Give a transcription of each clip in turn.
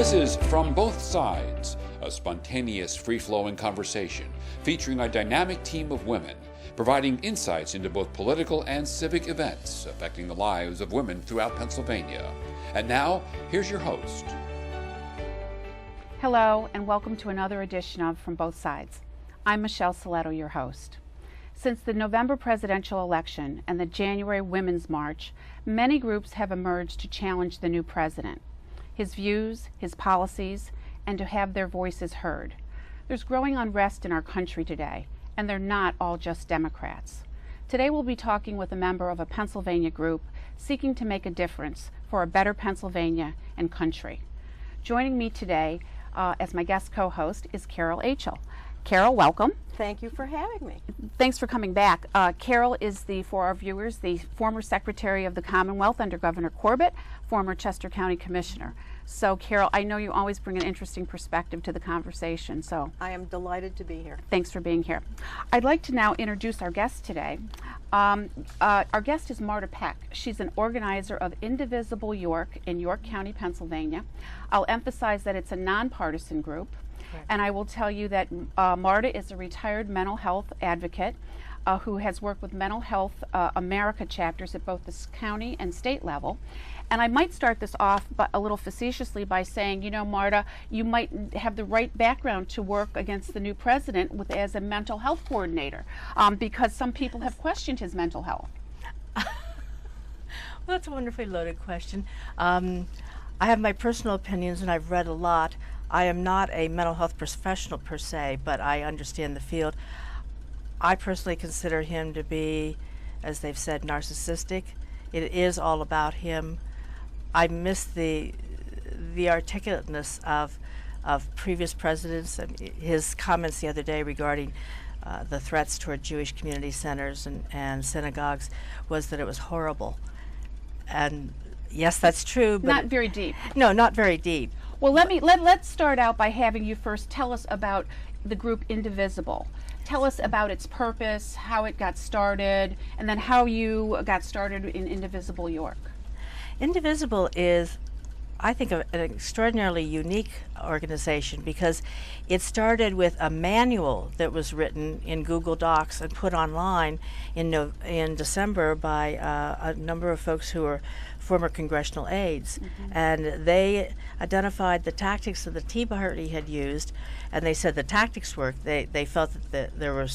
This is From Both Sides, a spontaneous, free-flowing conversation featuring a dynamic team of women, providing insights into both political and civic events affecting the lives of women throughout Pennsylvania. And now, here's your host. Hello, and welcome to another edition of From Both Sides. I'm Michelle Soletto, your host. Since the November presidential election and the January Women's March, many groups have emerged to challenge the new president, his views, his policies, and to have their voices heard. There's growing unrest in our country today, and they're not all just Democrats. Today we'll be talking with a member of a Pennsylvania group seeking to make a difference for a better Pennsylvania and country. Joining me today as my guest co-host is Carol Achel. Carol, welcome. Thank you for having me. Thanks for coming back. Carol is, for our viewers, the former Secretary of the Commonwealth under Governor Corbett, former Chester County Commissioner. So, Carol, I know you always bring an interesting perspective to the conversation, so I am delighted to be here. Thanks for being here. I'd like to now introduce our guest today. Our guest is Marta Peck. She's an organizer of Indivisible YORK in York County, Pennsylvania. I'll emphasize that it's a nonpartisan group. Correct. And I will tell you that Marta is a retired mental health advocate who has worked with Mental Health America chapters at both the county and state level. And I might start this off a little facetiously by saying, you know, Marta, you might have the right background to work against the new president as a mental health coordinator, because some people have questioned his mental health. Well, that's a wonderfully loaded question. I have my personal opinions, and I've read a lot. I am not a mental health professional per se, but I understand the field. I personally consider him to be, as they've said, narcissistic. It is all about him. I miss the articulateness of previous presidents. His comments the other day regarding the threats toward Jewish community centers and synagogues was that it was horrible. And yes, that's true. But not very deep. No, not very deep. Well, let's start out by having you first tell us about the group Indivisible. Tell us about its purpose, how it got started, and then how you got started in Indivisible YORK. Indivisible is, I think, an extraordinarily unique organization because it started with a manual that was written in Google Docs and put online in December by a number of folks who were former congressional aides. Mm-hmm. And they identified the tactics that the Tea Party had used, and they said the tactics worked. They felt that there were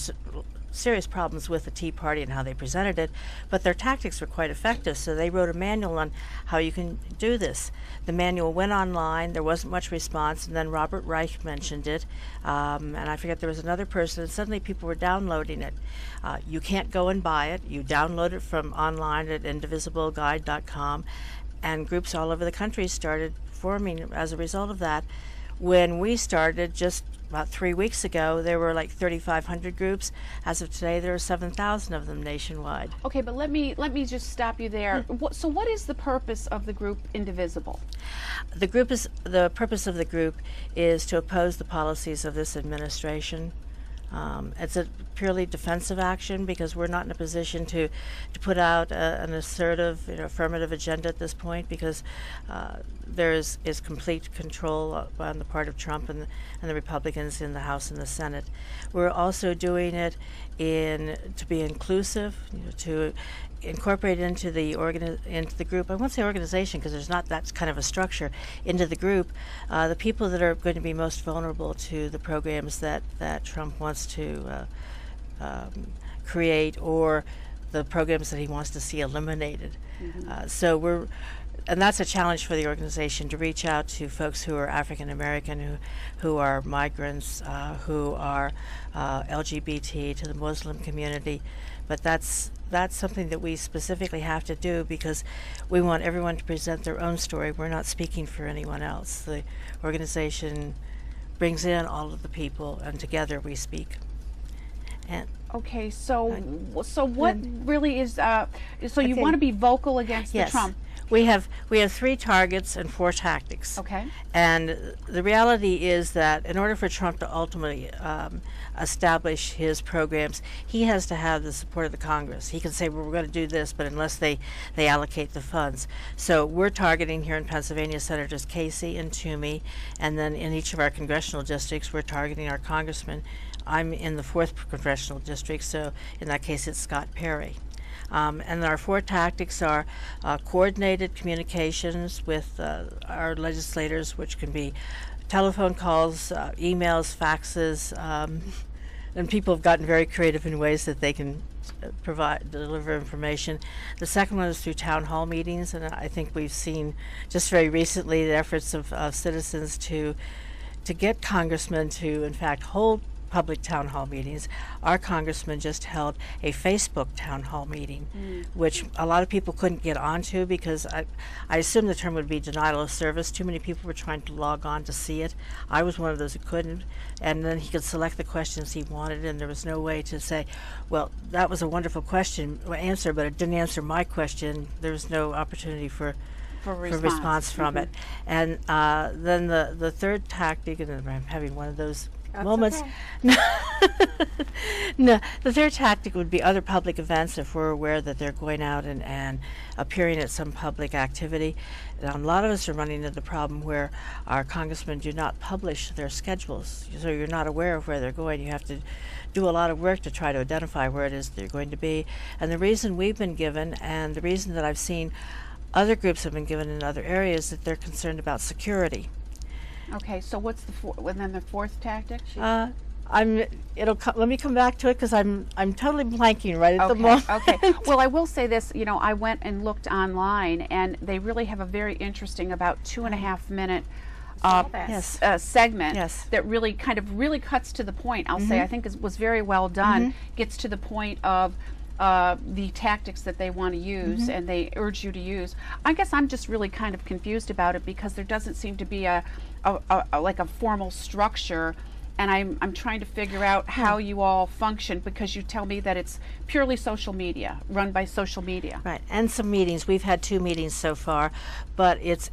serious problems with the Tea Party and how they presented it, but their tactics were quite effective, so they wrote a manual on how you can do this. The manual went online, there wasn't much response, and then Robert Reich mentioned it, and I forget there was another person, and suddenly people were downloading it. You can't go and buy it, you download it from online at indivisibleguide.com, and groups all over the country started forming as a result of that. When we started just about 3 weeks ago, there were like 3,500 groups. As of today, there are 7,000 of them nationwide. Okay, but let me just stop you there. So what is the purpose of the group Indivisible? The purpose of the group is to oppose the policies of this administration. It's a purely defensive action because we're not in a position to put out an assertive, affirmative agenda at this point because there is complete control on the part of Trump and the Republicans in the House and the Senate. We're also doing it to be inclusive, to incorporate into the group. I won't say organization because there's not that kind of a structure. Into the group, the people that are going to be most vulnerable to the programs that Trump wants to create or the programs that he wants to see eliminated. Mm-hmm. And that's a challenge for the organization to reach out to folks who are African American, who are migrants, who are LGBT, to the Muslim community. But that's something that we specifically have to do because we want everyone to present their own story. We're not speaking for anyone else. The organization brings in all of the people, and together we speak. And okay, so what really is? So you want to be vocal against the Trump? We have 3 targets and 4 tactics. Okay. And the reality is that in order for Trump to ultimately establish his programs, he has to have the support of the Congress. He can say, well, we're going to do this, but unless they allocate the funds. So we're targeting here in Pennsylvania Senators Casey and Toomey, and then in each of our congressional districts, we're targeting our congressmen. I'm in the 4th congressional district, so in that case, it's Scott Perry. And our 4 tactics are coordinated communications with our legislators, which can be telephone calls, emails, faxes, and people have gotten very creative in ways that they can deliver information. The second one is through town hall meetings, and I think we've seen just very recently the efforts of citizens to get congressmen to, in fact, hold public town hall meetings. Our congressman just held a Facebook town hall meeting, which a lot of people couldn't get onto because I assume the term would be denial of service. Too many people were trying to log on to see it. I was one of those who couldn't. And then he could select the questions he wanted, and there was no way to say, well, that was a wonderful answer, but it didn't answer my question. There was no opportunity for response from it. And then the third tactic, and I'm having one of those moments. Okay. No, the third tactic would be other public events if we're aware that they're going out and appearing at some public activity. And a lot of us are running into the problem where our congressmen do not publish their schedules, so you're not aware of where they're going. You have to do a lot of work to try to identify where it is they're going to be. And the reason we've been given, and the reason that I've seen other groups have been given in other areas, that they're concerned about security. Okay, so what's the fourth tactic? Let me come back to it because I'm totally blanking right at the moment. Okay. Well, I will say this. I went and looked online, and they really have a very interesting, about 2.5 minute segment that really cuts to the point. I'll say I think was very well done. Gets to the point of the tactics that they want to use and they urge you to use. I guess I'm just really kind of confused about it because there doesn't seem to be a formal structure, and I'm trying to figure out how you all function, because you tell me that it's purely social media, run by social media. Right, and some meetings. We've had 2 meetings so far, but it's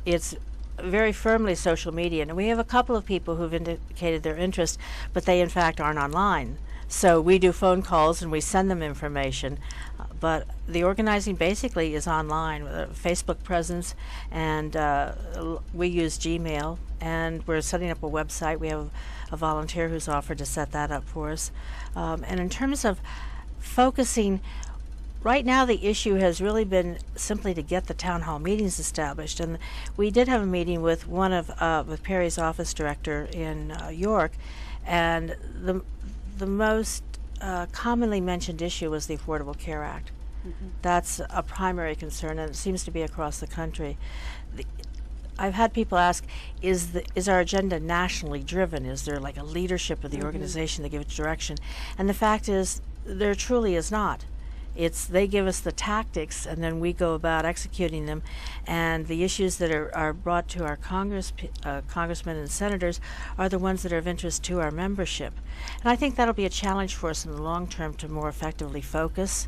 very firmly social media, and we have a couple of people who've indicated their interest, but they in fact aren't online. So we do phone calls and we send them information, but the organizing basically is online with a Facebook presence, and we use Gmail, and we're setting up a website. We have a volunteer who's offered to set that up for us. And in terms of focusing, right now the issue has really been simply to get the town hall meetings established, and we did have a meeting with with Perry's office director in York, and the most commonly mentioned issue was the Affordable Care Act. That's a primary concern, and it seems to be across the country. I've had people ask, is our agenda nationally driven? Is there like a leadership of the organization that gives direction? And the fact is, there truly is not. They give us the tactics, and then we go about executing them. And the issues that are brought to our congressmen and senators are the ones that are of interest to our membership. And I think that'll be a challenge for us in the long term to more effectively focus.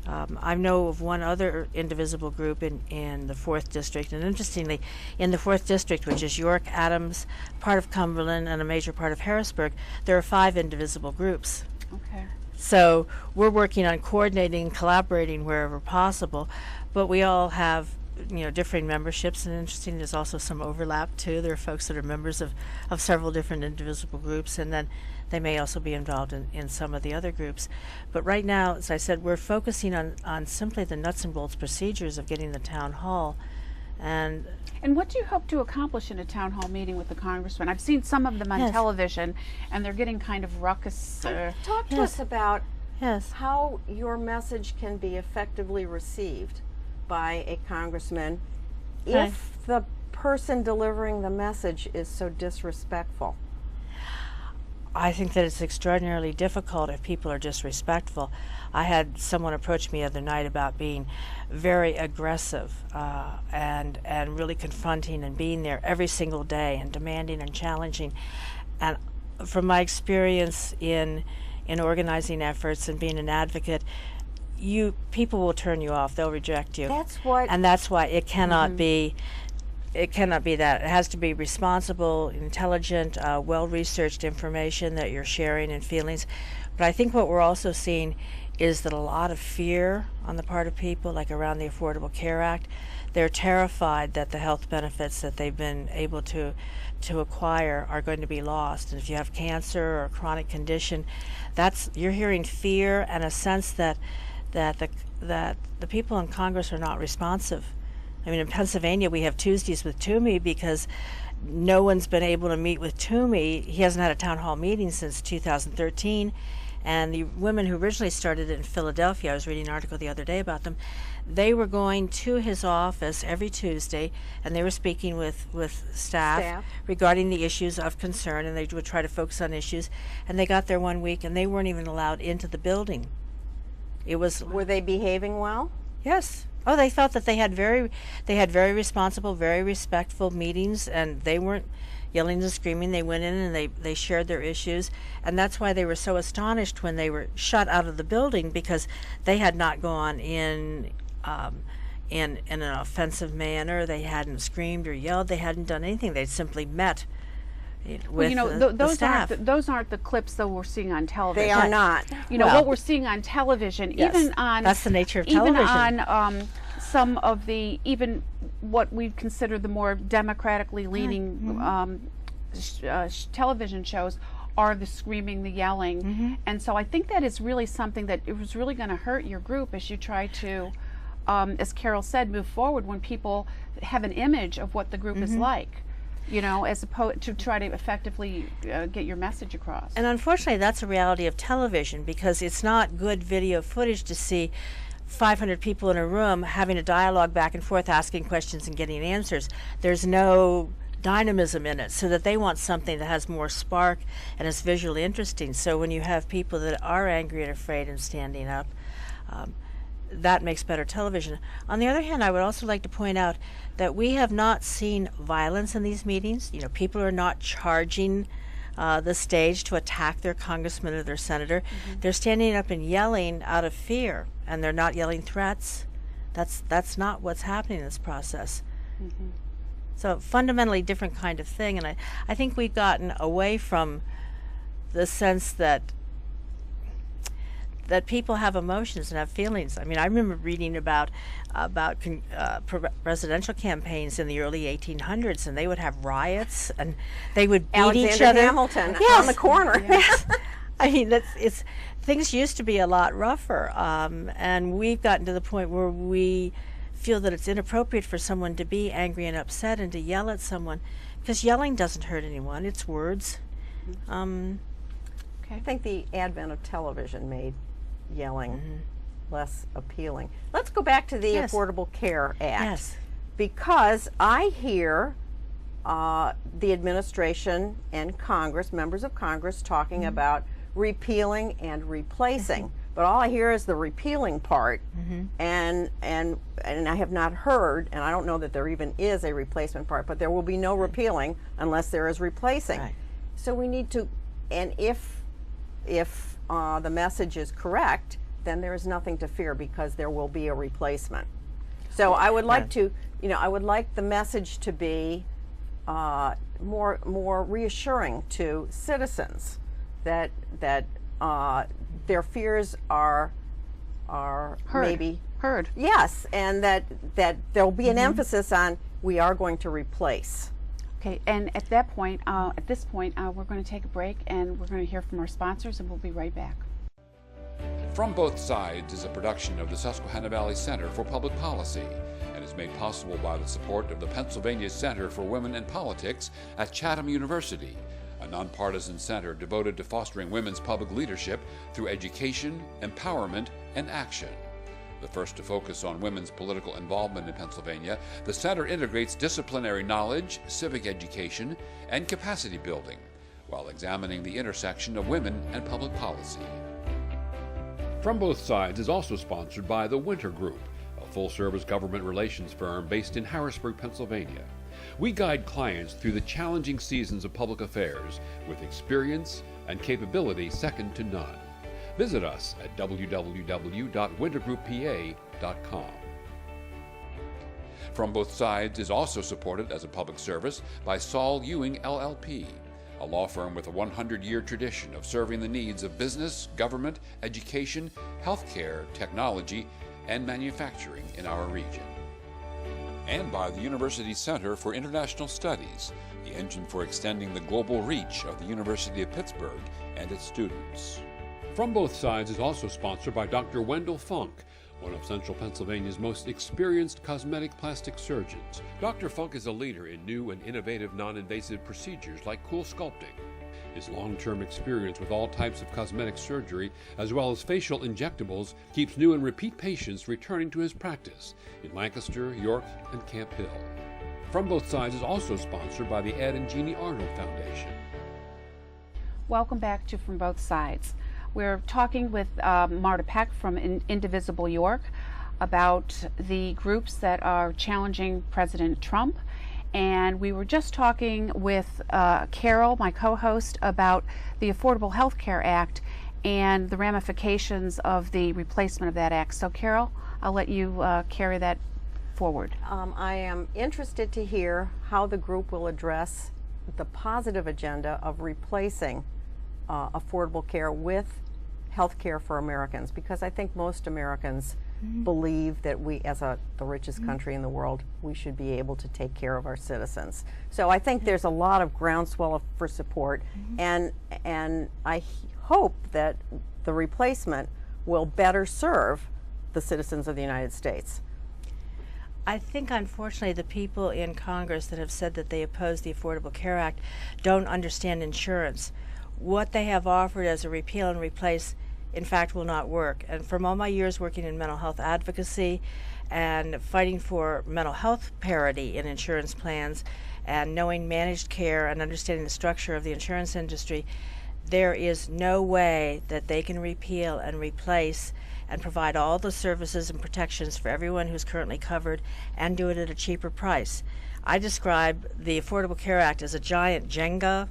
I know of one other indivisible group in the 4th district, and interestingly, in the 4th district, which is York, Adams, part of Cumberland, and a major part of Harrisburg, there are 5 indivisible groups. Okay. So we're working on coordinating, collaborating wherever possible, but we all have differing memberships, and interesting, there's also some overlap too. There are folks that are members of several different indivisible groups, and then they may also be involved in some of the other groups. But right now, as I said, we're focusing on simply the nuts and bolts procedures of getting the town hall. And what do you hope to accomplish in a town hall meeting with the congressman? I've seen some of them on television, and they're getting kind of ruckus. Talk to us about how your message can be effectively received by a congressman if the person delivering the message is so disrespectful. I think that it's extraordinarily difficult if people are disrespectful. I had someone approach me the other night about being very aggressive and really confronting and being there every single day and demanding and challenging. And from my experience in organizing efforts and being an advocate, people will turn you off. They'll reject you. That's what. And that's why it cannot be. It cannot be that. It has to be responsible, intelligent, well-researched information that you're sharing and feelings. But I think what we're also seeing is that a lot of fear on the part of people, like around the Affordable Care Act. They're terrified that the health benefits that they've been able to acquire are going to be lost. And if you have cancer or a chronic condition, you're hearing fear and a sense that the people in Congress are not responsive. I mean, in Pennsylvania, we have Tuesdays with Toomey because no one's been able to meet with Toomey. He hasn't had a town hall meeting since 2013. And the women who originally started it in Philadelphia, I was reading an article the other day about them, they were going to his office every Tuesday, and they were speaking with staff regarding the issues of concern, and they would try to focus on issues. And they got there one week, and they weren't even allowed into the building. Were they behaving well? Yes. Oh, they felt that they had very responsible, very respectful meetings, and they weren't yelling and screaming. They went in and they shared their issues, and that's why they were so astonished when they were shut out of the building, because they had not gone in an offensive manner. They hadn't screamed or yelled. They hadn't done anything. They'd simply met with the staff. Those aren't the clips that we're seeing on television. They are not. What we're seeing on television, yes, even on that's the nature of television. Even on some of the what we consider the more democratically leaning television shows are the screaming, the yelling, and so I think that is really something that it was really going to hurt your group as you try to, as Carol said, move forward when people have an image of what the group is like. As opposed to try to effectively get your message across. And unfortunately, that's a reality of television, because it's not good video footage to see 500 people in a room having a dialogue back and forth, asking questions and getting answers. There's no dynamism in it, so that they want something that has more spark and is visually interesting. So when you have people that are angry and afraid and standing up, that makes better television. On the other hand, I would also like to point out that we have not seen violence in these meetings. People are not charging the stage to attack their congressman or their senator. They're standing up and yelling out of fear, and they're not yelling threats. That's not what's happening in this process. So fundamentally different kind of thing, and I think we've gotten away from the sense that people have emotions and have feelings. I mean, I remember reading about presidential campaigns in the early 1800s, and they would have riots, and they would beat each other. Hamilton yes. on the corner. Yes. I mean, things used to be a lot rougher, and we've gotten to the point where we feel that it's inappropriate for someone to be angry and upset and to yell at someone, because yelling doesn't hurt anyone. It's words. I think the advent of television made yelling less appealing. Let's go back to the Affordable Care Act. Yes. Because I hear the administration and Congress, members of Congress, talking about repealing and replacing. But all I hear is the repealing part, and I have not heard, and I don't know that there even is a replacement part, but there will be no repealing unless there is replacing. Right. So we need to, and if the message is correct, then there is nothing to fear, because there will be a replacement. So I would like to, I would like the message to be more reassuring to citizens that their fears are maybe heard. Yes, and that there will be an emphasis on we are going to replace. Okay, and at this point, we're going to take a break, and we're going to hear from our sponsors, and we'll be right back. From Both Sides is a production of the Susquehanna Valley Center for Public Policy and is made possible by the support of the Pennsylvania Center for Women in Politics at Chatham University, a nonpartisan center devoted to fostering women's public leadership through education, empowerment, and action. The first to focus on women's political involvement in Pennsylvania, the center integrates disciplinary knowledge, civic education, and capacity building, while examining the intersection of women and public policy. From Both Sides is also sponsored by the Winter Group, a full-service government relations firm based in Harrisburg, Pennsylvania. We guide clients through the challenging seasons of public affairs with experience and capability second to none. Visit us at www.wintergrouppa.com. From Both Sides is also supported as a public service by Saul Ewing LLP, a law firm with a 100-year tradition of serving the needs of business, government, education, healthcare, technology, and manufacturing in our region. And by the University Center for International Studies, the engine for extending the global reach of the University of Pittsburgh and its students. From Both Sides is also sponsored by Dr. Wendell Funk, one of Central Pennsylvania's most experienced cosmetic plastic surgeons. Dr. Funk is a leader in new and innovative non-invasive procedures like cool sculpting. His long-term experience with all types of cosmetic surgery, as well as facial injectables, keeps new and repeat patients returning to his practice in Lancaster, York, and Camp Hill. From Both Sides is also sponsored by the Ed and Jeannie Arnold Foundation. Welcome back to From Both Sides. We're talking with Marta Peck from Indivisible YORK about the groups that are challenging President Trump. And we were just talking with Carol, my co-host, about the Affordable Health Care Act and the ramifications of the replacement of that act. So Carol, I'll let you carry that forward. I am interested to hear how the group will address the positive agenda of replacing affordable care with health care for Americans, because I think most Americans believe that we, as the richest country in the world, we should be able to take care of our citizens. So I think there's a lot of groundswell for support, and I hope that the replacement will better serve the citizens of the United States. I think, unfortunately, the people in Congress that have said that they oppose the Affordable Care Act don't understand insurance. What they have offered as a repeal and replace, in fact, will not work. And from all my years working in mental health advocacy and fighting for mental health parity in insurance plans and knowing managed care and understanding the structure of the insurance industry, there is no way that they can repeal and replace and provide all the services and protections for everyone who's currently covered and do it at a cheaper price. I describe the Affordable Care Act as a giant Jenga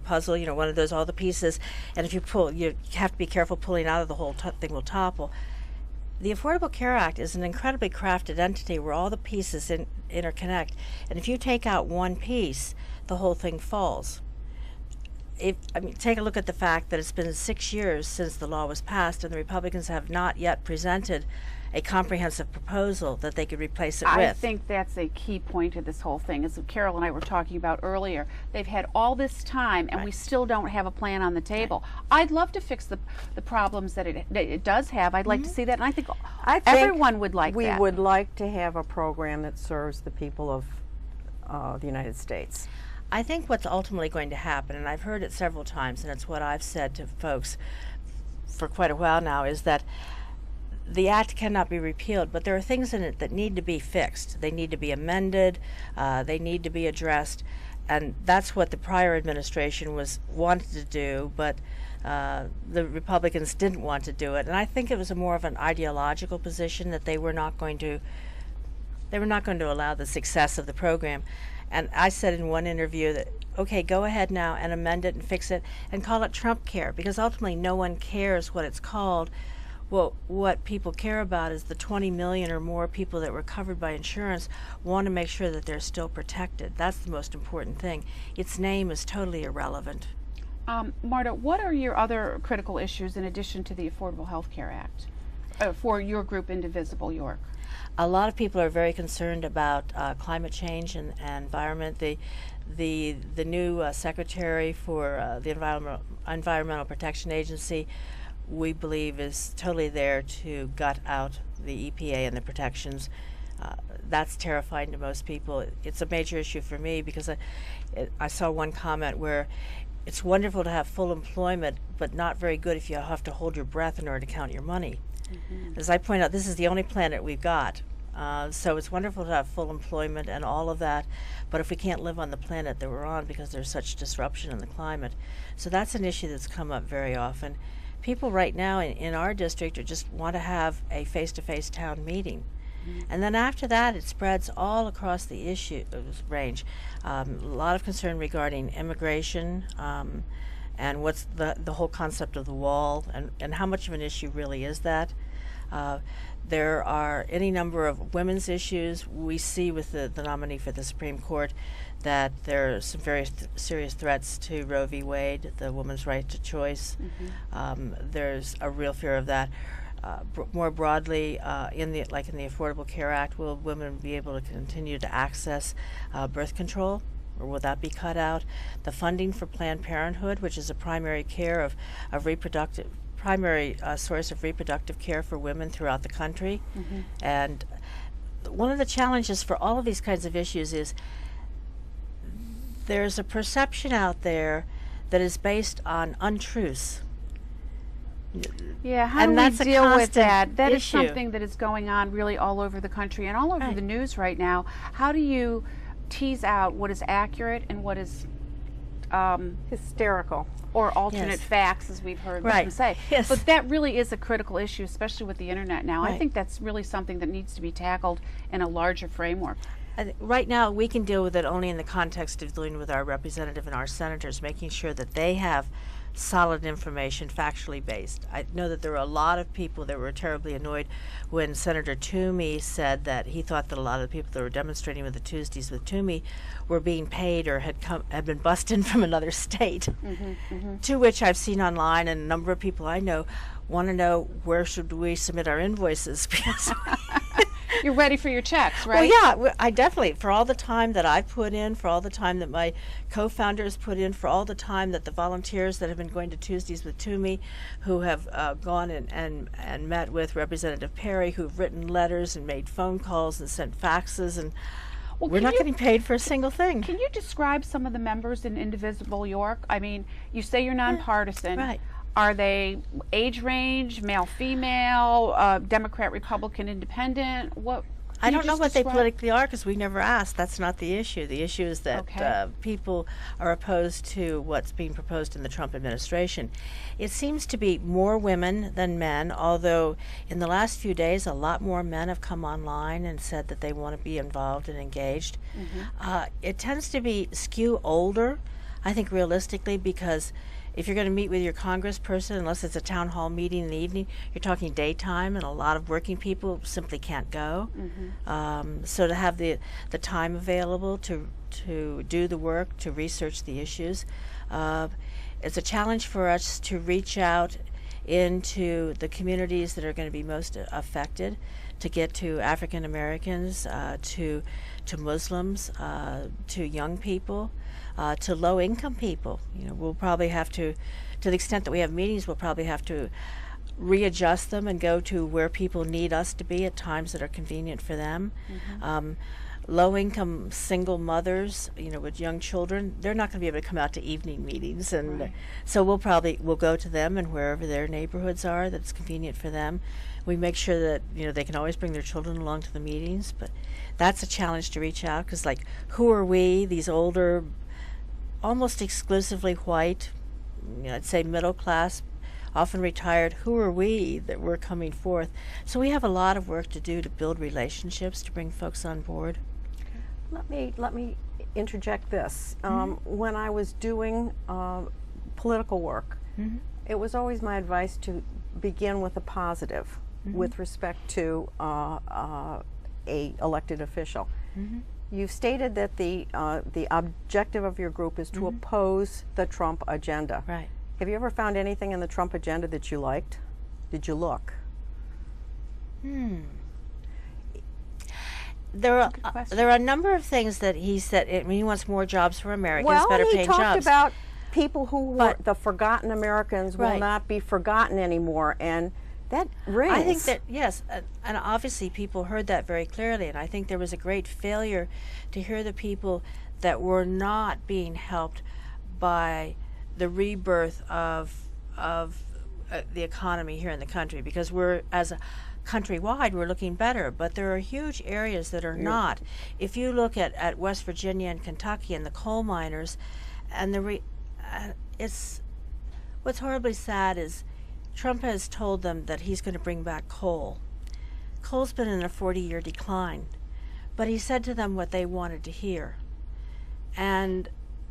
puzzle, one of those, all the pieces, and if you pull, you have to be careful pulling out of the whole thing will topple. The Affordable Care Act is an incredibly crafted entity where all the pieces interconnect, and if you take out one piece, the whole thing falls. Take a look at the fact that it's been 6 years since the law was passed, and the Republicans have not yet presented a comprehensive proposal that they could replace it with. I think that's a key point of this whole thing, as Carol and I were talking about earlier. They've had all this time, and we still don't have a plan on the table. I'd love to fix the problems that it does have. I'd like to see that, and I think everyone would like that. We would like to have a program that serves the people of the United States. I think what's ultimately going to happen, and I've heard it several times, and it's what I've said to folks for quite a while now, is that the act cannot be repealed, but there are things in it that need to be fixed. They need to be amended, they need to be addressed, and that's what the prior administration wanted to do, but the Republicans didn't want to do it. And I think it was more of an ideological position that they were not going to allow the success of the program. And I said in one interview that, okay, go ahead now and amend it and fix it and call it Trump Care, because ultimately no one cares what it's called. Well, what people care about is the 20 million or more people that were covered by insurance want to make sure that they're still protected. That's the most important thing. Its name is totally irrelevant. Marta, what are your other critical issues in addition to the Affordable Health Care Act for your group, Indivisible YORK? A lot of people are very concerned about climate change and environment. The new secretary for the Environmental Protection Agency, we believe, is totally there to gut out the EPA and the protections. That's terrifying to most people. It's a major issue for me because I saw one comment where it's wonderful to have full employment, but not very good if you have to hold your breath in order to count your money. As I point out, this is the only planet we've got. So it's wonderful to have full employment and all of that, but if we can't live on the planet that we're on because there's such disruption in the climate. So that's an issue that's come up very often. People right now in our district just want to have a face-to-face town meeting. And then after that, it spreads all across the issue range. A lot of concern regarding immigration and what's the whole concept of the wall, and how much of an issue really is that. There are any number of women's issues. We see with the nominee for the Supreme Court that there are some very serious threats to Roe v. Wade, the woman's right to choice. There's a real fear of that. More broadly, in the Affordable Care Act, will women be able to continue to access birth control, or will that be cut out? The funding for Planned Parenthood, which is a primary care of primary source of reproductive care for women throughout the country. And one of the challenges for all of these kinds of issues is there's a perception out there that is based on untruths. Yeah, how do we deal with that? That is something that is going on really all over the country and all over the news right now. How do you tease out what is accurate and what is hysterical or alternate facts, as we've heard them say? But that really is a critical issue, especially with the internet now. I think that's really something that needs to be tackled in a larger framework. Right now, we can deal with it only in the context of dealing with our representative and our senators, making sure that they have solid information, factually based. I know that there were a lot of people that were terribly annoyed when Senator Toomey said that he thought that a lot of the people that were demonstrating with the Tuesdays with Toomey were being paid or had been bussed in from another state. To which I've seen online, and a number of people I know want to know, where should we submit our invoices? Because you're ready for your checks, right? Well, yeah, I definitely, for all the time that I've put in, for all the time that my co-founders put in, for all the time that the volunteers that have been going to Tuesdays with Toomey, who have gone and met with Representative Perry, who've written letters and made phone calls and sent faxes, and we're not getting paid for a single thing. Can you describe some of the members in Indivisible York? I mean, you say you're nonpartisan. Right. Are they age range, male, female, Democrat, Republican, Independent? What? I don't know what they politically are, because we never asked. That's not the issue. The issue is that people are opposed to what's being proposed in the Trump administration. It seems to be more women than men, although in the last few days a lot more men have come online and said that they want to be involved and engaged. It tends to be skew older, I think, realistically, because if you're going to meet with your congressperson, unless it's a town hall meeting in the evening, you're talking daytime, and a lot of working people simply can't go. So to have the time available to do the work, to research the issues, it's a challenge for us to reach out into the communities that are going to be most affected, to get to African Americans, to Muslims, to young people, to low-income people. You know, we'll probably have to the extent that we have meetings, we'll probably have to readjust them and go to where people need us to be at times that are convenient for them. Low-income single mothers, you know, with young children, they're not going to be able to come out to evening meetings, and so we'll go to them and wherever their neighborhoods are that's convenient for them. We make sure that, you know, they can always bring their children along to the meetings, but that's a challenge to reach out, because, like, who are we, these older, almost exclusively white, you know, I'd say middle class, often retired, who are we that we're coming forth? So we have a lot of work to do to build relationships, to bring folks on board. Let me interject this. When I was doing political work, it was always my advice to begin with a positive with respect to a elected official. You've stated that the objective of your group is to oppose the Trump agenda. Right. Have you ever found anything in the Trump agenda that you liked? Did you look? There are a number of things that he said. I mean, he wants more jobs for Americans, better paying jobs. Well, he talked about people who were the forgotten Americans will not be forgotten anymore, and that rings. I think that, yes, and obviously people heard that very clearly, and I think there was a great failure to hear the people that were not being helped by the rebirth of the economy here in the country, because we're, as a countrywide, we're looking better, but there are huge areas that are not. If you look at West Virginia and Kentucky and the coal miners, and it's what's horribly sad is Trump has told them that he's going to bring back coal. Coal's been in a 40-year decline, but he said to them what they wanted to hear, and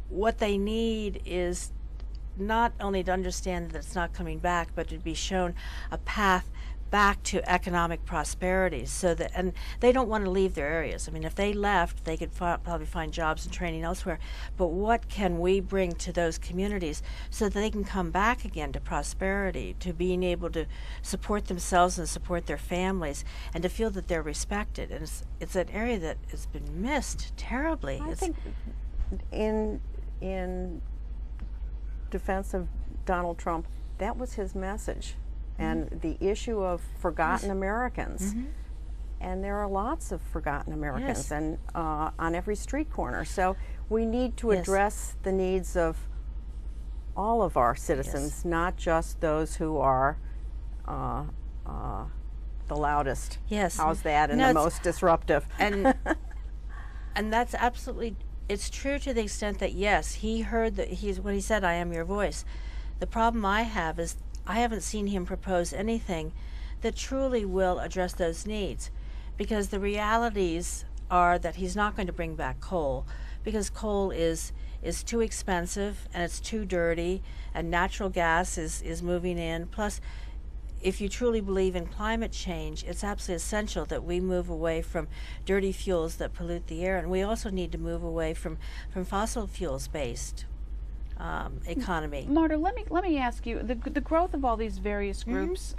what they need is not only to understand that it's not coming back, but to be shown a path back to economic prosperity, so that, and they don't want to leave their areas. I mean, if they left, they could probably find jobs and training elsewhere. But what can we bring to those communities so that they can come back again to prosperity, to being able to support themselves and support their families, and to feel that they're respected? And it's an area that has been missed terribly. I think in defense of Donald Trump, that was his message. And the issue of forgotten Americans, and there are lots of forgotten Americans, and on every street corner. So we need to address the needs of all of our citizens, not just those who are the loudest. How's that? And the most disruptive. And and that's absolutely, it's true to the extent that yes, he heard that when he said, "I am your voice." The problem I have is I haven't seen him propose anything that truly will address those needs, because the realities are that he's not going to bring back coal, because coal is too expensive and it's too dirty, and natural gas is moving in. Plus, if you truly believe in climate change, it's absolutely essential that we move away from dirty fuels that pollute the air, and we also need to move away from fossil fuels based economy. Marta, let me ask you, the growth of all these various groups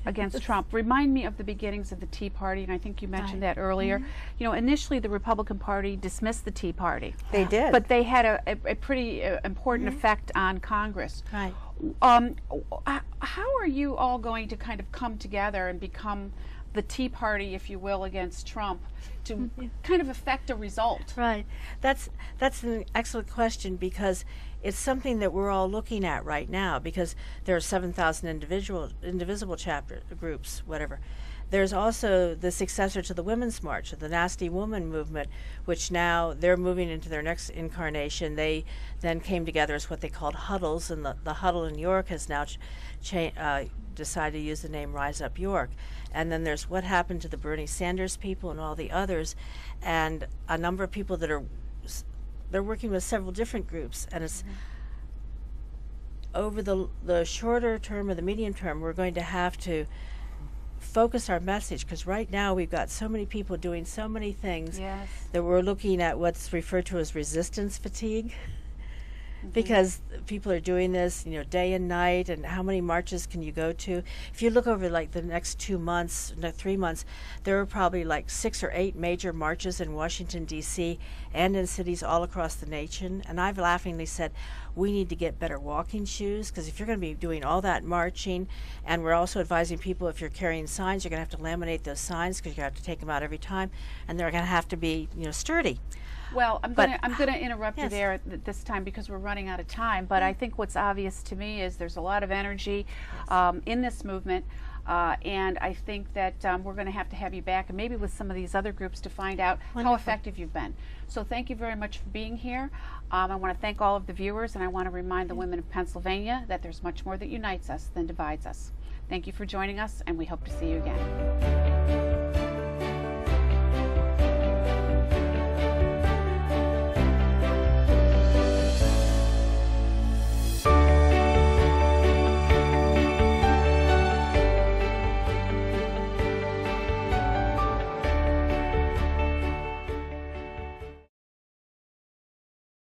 against Trump remind me of the beginnings of the Tea Party, and I think you mentioned that earlier. You know, initially the Republican Party dismissed the Tea Party. They did. But they had a pretty important effect on Congress. Right. How are you all going to kind of come together and become the Tea Party, if you will, against Trump, to kind of affect a result? Right. That's an excellent question, because it's something that we're all looking at right now, because there are 7,000 indivisible chapter groups, whatever. There's also the successor to the Women's March, the Nasty Woman movement, which now they're moving into their next incarnation. They then came together as what they called huddles, and the huddle in York has now decided to use the name Rise Up York. And then there's what happened to the Bernie Sanders people and all the others, and a number of people that they're working with several different groups, and it's over the shorter term or the medium term, we're going to have to focus our message, because right now we've got so many people doing so many things that we're looking at what's referred to as resistance fatigue. Because people are doing this, you know, day and night, and how many marches can you go to? If you look over like the next 2 months, no, 3 months, there are probably like 6 or 8 major marches in Washington, D.C. and in cities all across the nation. And I've laughingly said, we need to get better walking shoes, because if you're going to be doing all that marching, and we're also advising people, if you're carrying signs, you're going to have to laminate those signs, because you have to take them out every time, and they're going to have to be, you know, sturdy. Well, I'm going to interrupt you there at this time, because we're running out of time. But I think what's obvious to me is there's a lot of energy in this movement, and I think that we're going to have you back, and maybe with some of these other groups, to find out how effective you've been. So thank you very much for being here. I want to thank all of the viewers, and I want to remind the women of Pennsylvania that there's much more that unites us than divides us. Thank you for joining us, and we hope to see you again.